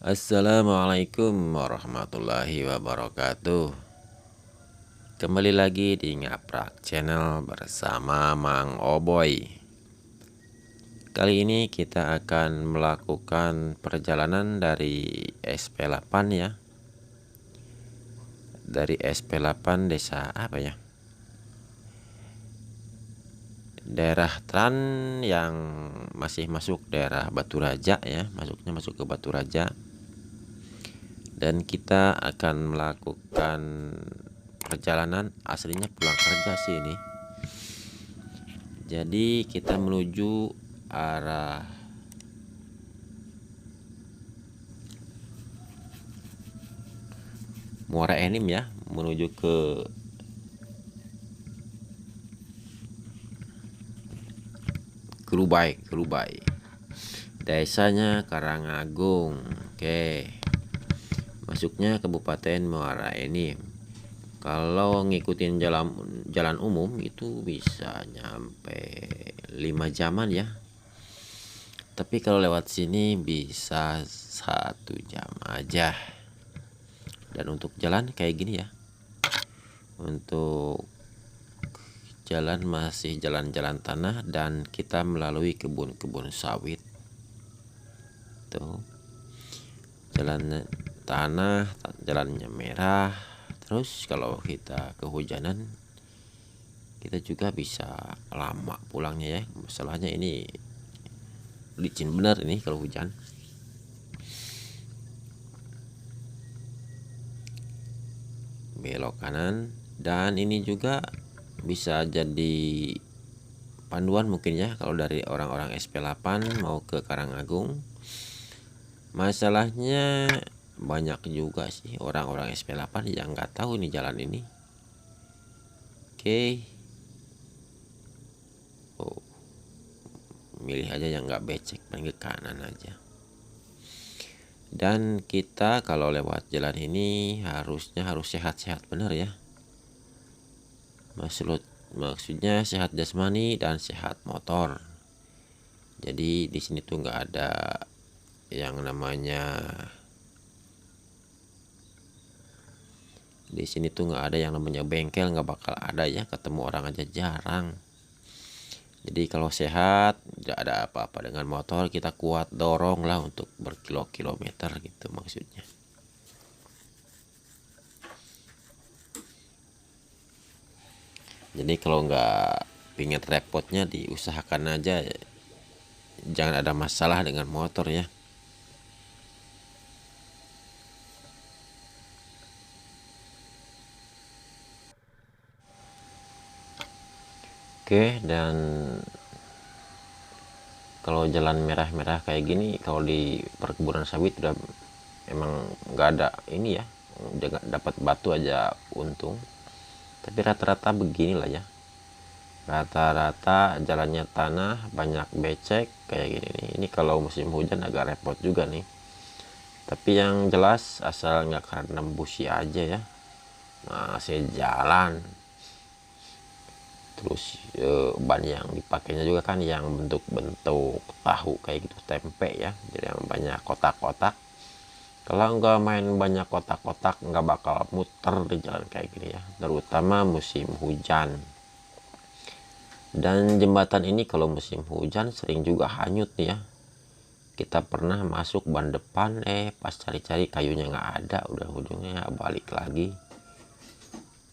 Assalamualaikum warahmatullahi wabarakatuh. Kembali lagi di Ngaprak Channel bersama Mang Oboy. Kali ini kita akan melakukan perjalanan dari SP8 ya. Dari SP8 desa apa ya? Daerah Tran yang masih masuk daerah Batu Raja ya, masuk ke Batu Raja. Dan kita akan melakukan perjalanan aslinya pulang kerja sih ini. Jadi kita menuju arah Muara Enim ya, menuju ke Kerubai. Desanya Karangagung. Oke. Masuknya Kabupaten Muara Enim. Kalau ngikutin jalan umum itu bisa nyampe 5 jaman ya. Tapi kalau lewat sini bisa 1 jam aja. Dan untuk jalan kayak gini ya. Untuk jalan masih jalan-jalan tanah dan kita melalui kebun-kebun sawit. Tuh. Jalan tanah, jalannya merah. Terus kalau kita kehujanan kita juga bisa lama pulangnya ya. Masalahnya ini licin bener ini kalau hujan. Belok kanan, dan ini juga bisa jadi panduan mungkin ya kalau dari orang-orang SP8 mau ke Karangagung. Masalahnya banyak juga sih orang-orang SP8 yang nggak tahu ini jalan ini. Oke. Oh, milih aja yang nggak becek, paling ke kanan aja. Dan kita kalau lewat jalan ini harus sehat-sehat bener ya. Maksudnya sehat jasmani dan sehat motor. Jadi di sini tuh nggak ada yang namanya bengkel, nggak bakal ada ya, ketemu orang aja jarang. Jadi kalau sehat tidak ada apa-apa dengan motor, kita kuat dorong lah untuk berkilo-kilometer gitu maksudnya. Jadi kalau nggak pingin repotnya diusahakan aja jangan ada masalah dengan motor ya. Oke, dan kalau jalan merah-merah kayak gini kalau di perkebunan sawit udah emang nggak ada ini ya, udah dapat batu aja untung. Tapi rata-rata beginilah ya, rata-rata jalannya tanah, banyak becek kayak gini nih. Ini kalau musim hujan agak repot juga nih, tapi yang jelas asal nggak karena busi aja ya, masih jalan. Terus ban yang dipakainya juga kan yang bentuk-bentuk tahu kayak gitu, tempe ya, jadi yang banyak kotak-kotak. Kalau nggak main banyak kotak-kotak nggak bakal muter di jalan kayak gini ya, terutama musim hujan. Dan jembatan ini kalau musim hujan sering juga hanyut nih ya. Kita pernah masuk ban depan, pas cari-cari kayunya nggak ada, udah ujungnya balik lagi.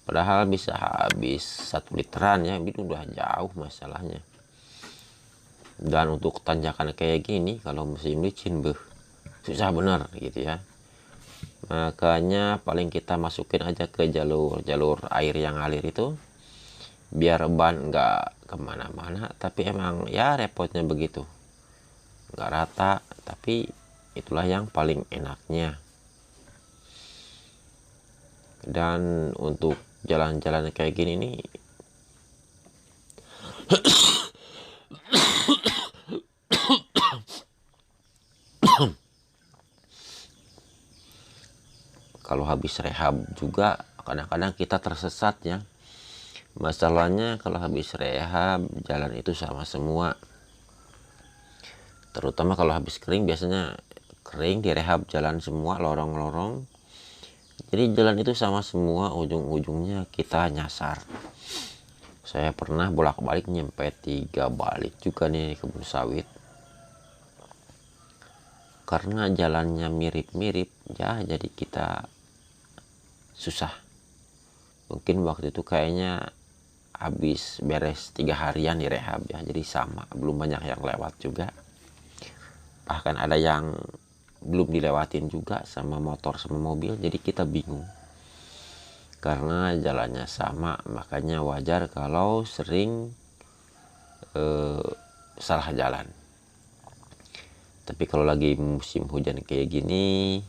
Padahal bisa habis 1 literan ya, itu udah jauh masalahnya. Dan untuk tanjakan kayak gini kalau musim licin susah bener gitu ya. Makanya paling kita masukin aja ke jalur air yang ngalir itu, biar ban nggak kemana-mana. Tapi emang ya repotnya begitu, nggak rata, tapi itulah yang paling enaknya. Dan untuk jalan-jalan kayak gini nih kalau habis rehab juga kadang-kadang kita tersesat ya. Masalahnya kalau habis rehab jalan itu sama semua, terutama kalau habis kering biasanya kering, direhab jalan semua, lorong-lorong. Jadi jalan itu sama semua, ujung-ujungnya kita nyasar. Saya pernah bolak-balik nyampe 3 balik juga nih kebun sawit. Karena jalannya mirip-mirip ya, jadi kita susah. Mungkin waktu itu kayaknya habis beres 3 harian direhab ya, jadi sama, belum banyak yang lewat juga. Bahkan ada yang belum dilewatin juga sama motor sama mobil, jadi kita bingung. Karena jalannya sama, makanya wajar kalau sering salah jalan. Tapi kalau lagi musim hujan kayak gini,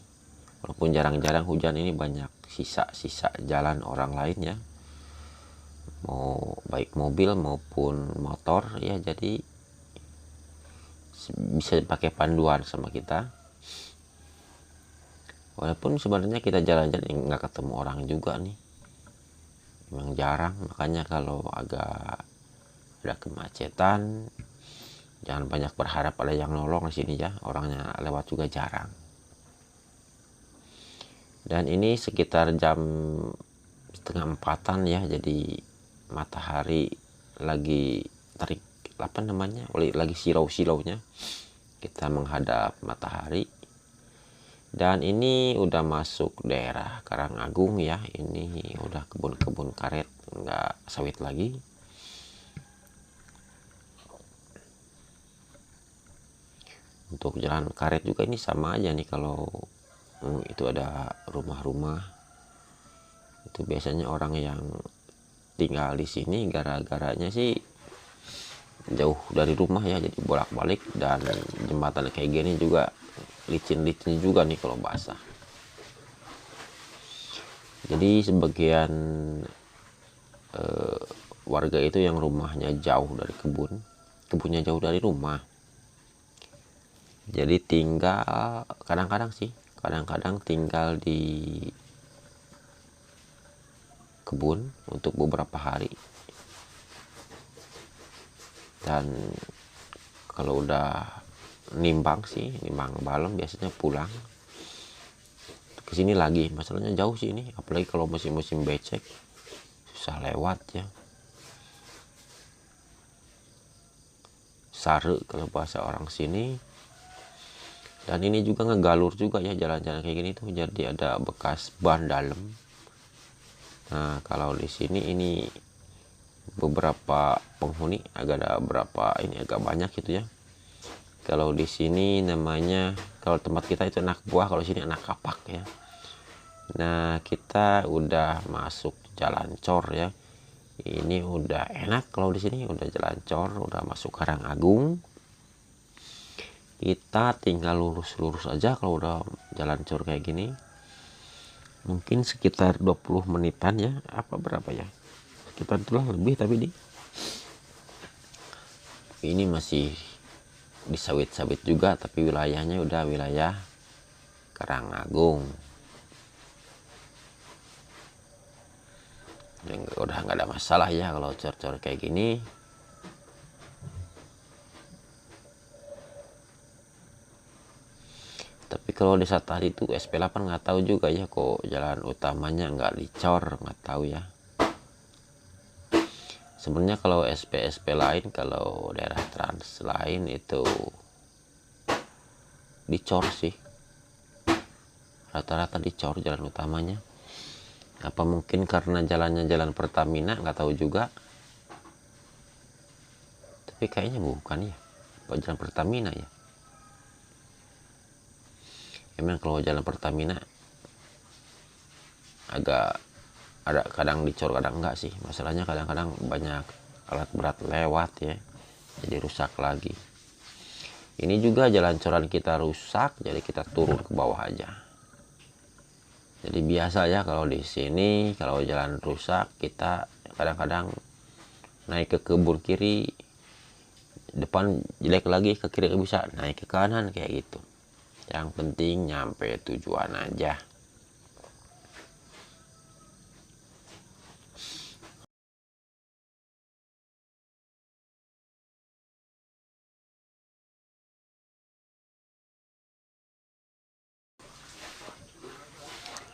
walaupun jarang-jarang hujan, ini banyak sisa-sisa jalan orang lain ya, mau baik mobil maupun motor ya, jadi bisa pakai panduan sama kita. Walaupun sebenarnya kita jalan-jalan nggak ketemu orang juga nih, memang jarang. Makanya kalau agak ada kemacetan, jangan banyak berharap ada yang nolong di sini ya, orangnya lewat juga jarang. Dan ini sekitar jam 3:30 ya, jadi matahari lagi tarik apa namanya, lagi silau-silaunya, kita menghadap matahari. Dan ini udah masuk daerah Karangagung ya, ini udah kebun-kebun karet, nggak sawit lagi. Untuk jalan karet juga ini sama aja nih, kalau itu ada rumah-rumah, itu biasanya orang yang tinggal di sini gara-garanya sih jauh dari rumah ya, jadi bolak-balik. Dan jembatan kayak gini juga licin-licin juga nih kalau basah. Jadi sebagian warga itu yang rumahnya jauh dari kebunnya jauh dari rumah, jadi tinggal kadang-kadang tinggal di kebun untuk beberapa hari. Dan kalau udah nimbang malam biasanya pulang ke sini lagi. Masalahnya jauh sih ini, apalagi kalau musim-musim becek, susah lewat ya, sare kalau bahasa orang sini. Dan ini juga ngegalur juga ya, jalan-jalan kayak gini tuh, jadi ada bekas ban dalam. Nah kalau di sini ini beberapa penghuni, ada agak banyak gitu ya. Kalau di sini namanya, kalau tempat kita itu anak buah, kalau sini anak kapak ya. Nah kita udah masuk jalan cor ya, ini udah enak kalau di sini udah jalan cor, udah masuk Karangagung. Kita tinggal lurus-lurus aja kalau udah jalan cor kayak gini. Mungkin sekitar 20 menitan ya, apa berapa ya, sekitar itulah, lebih. Tapi ini masih di sawit-sawit juga, tapi wilayahnya udah wilayah Karangagung. Udah nggak ada masalah ya kalau cor-cor kayak gini. Tapi kalau desa tadi itu SP8 nggak tahu juga ya, kok jalan utamanya nggak dicor, nggak tahu ya. Sebenarnya kalau SP lain, kalau daerah trans lain itu dicor sih, rata-rata dicor jalan utamanya. Apa mungkin karena jalannya jalan Pertamina, nggak tahu juga. Tapi kayaknya bukan ya, apa jalan Pertamina ya. Emang kalau jalan Pertamina agak ada kadang dicor kadang enggak sih. Masalahnya kadang-kadang banyak alat berat lewat ya, jadi rusak lagi. Ini juga jalan coran kita rusak, jadi kita turun ke bawah aja. Jadi biasa ya kalau di sini, kalau jalan rusak kita kadang-kadang naik ke kebun kiri, depan jelek lagi, ke kiri bisa naik ke kanan kayak gitu. Yang penting nyampe tujuan aja.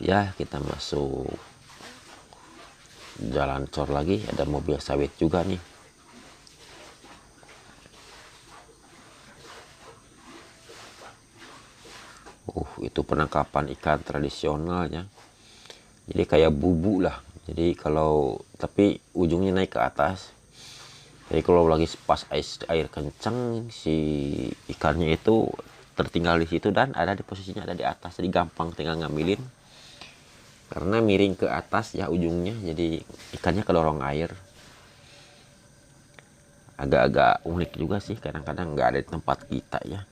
Ya, kita masuk jalan cor lagi, ada mobil sawit juga nih. Itu penangkapan ikan tradisionalnya. Jadi kayak bubu lah. Jadi kalau tapi ujungnya naik ke atas. Jadi kalau lagi pas air kencang, si ikannya itu tertinggal di situ dan ada di posisinya ada di atas. Jadi gampang tinggal ngambilin. Karena miring ke atas ya ujungnya, jadi ikannya kedorong air. Agak-agak unik juga sih, kadang-kadang nggak ada di tempat kita ya.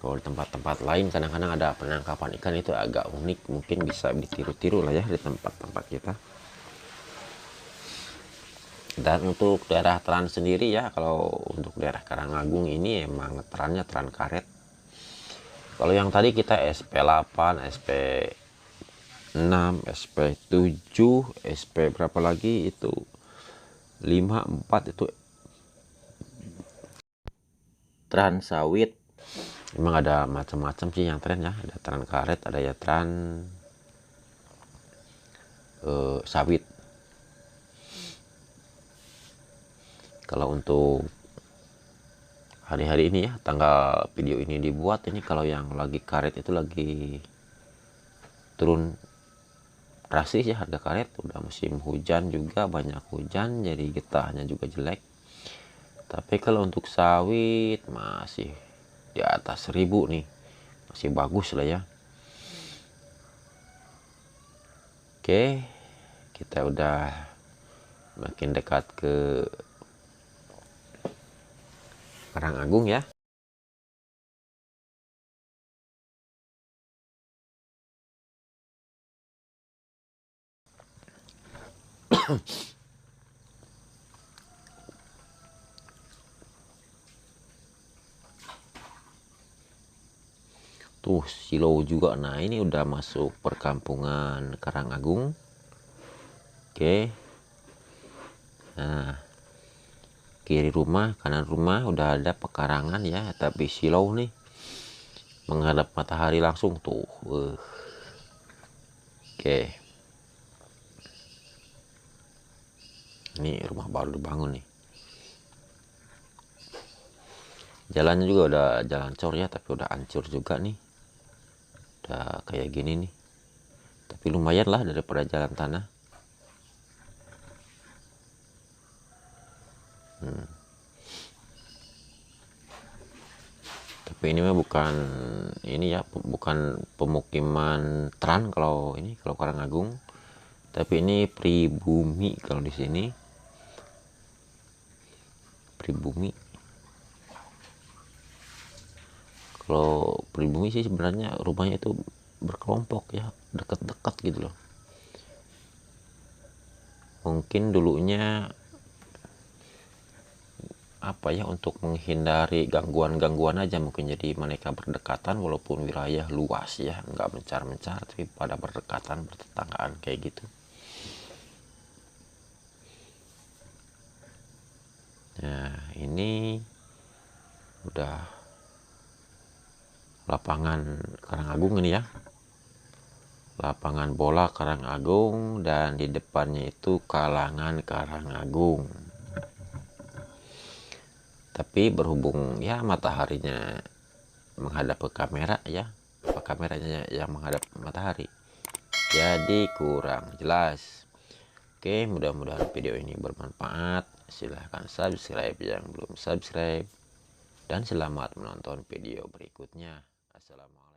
Kalau di tempat-tempat lain kadang-kadang ada penangkapan ikan itu agak unik, mungkin bisa ditiru-tiru lah ya di tempat-tempat kita. Dan untuk daerah Teran sendiri ya, kalau untuk daerah Karangagung ini emang terannya teran karet. Kalau yang tadi kita SP8, SP6, SP7, SP berapa lagi itu 5, 4 itu teran sawit. Memang ada macam-macam sih yang tren ya, ada teran karet, ada ya teran sawit. Kalau untuk hari-hari ini ya, tanggal video ini dibuat ini, kalau yang lagi karet itu lagi turun drastis ya harga karet. Udah musim hujan juga, banyak hujan, jadi getahnya juga jelek. Tapi kalau untuk sawit masih di atas 1000 nih, masih bagus lah ya. Oke, kita udah makin dekat ke Karangagung ya. Tuh silo juga. Nah ini udah masuk perkampungan Karangagung. Oke, nah kiri rumah kanan rumah udah ada pekarangan ya, tapi silo nih menghadap matahari langsung tuh. Oke, ini rumah baru dibangun nih. Jalannya juga udah jalan cor ya, tapi udah hancur juga nih, udah kayak gini nih. Tapi lumayan lah daripada jalan tanah. Tapi ini mah bukan ini ya, bukan pemukiman Teran kalau ini, kalau Karangagung. Tapi ini pribumi kalau di sini. Pribumi. Kalau pribumi sih sebenarnya rumahnya itu berkelompok ya, dekat-dekat gitu loh. Mungkin dulunya apa ya, untuk menghindari gangguan-gangguan aja mungkin, jadi mereka berdekatan walaupun wilayah luas ya, nggak mencar-mencar tapi pada berdekatan, bertetanggaan kayak gitu. Nah ini udah lapangan Karangagung ini ya, lapangan bola Karangagung, dan di depannya itu Kalangan Karangagung. Tapi berhubung ya mataharinya menghadap ke kamera ya, kameranya yang menghadap matahari, jadi kurang jelas. Oke, mudah-mudahan video ini bermanfaat. Silahkan subscribe yang belum subscribe, dan selamat menonton video berikutnya. Assalamualaikum.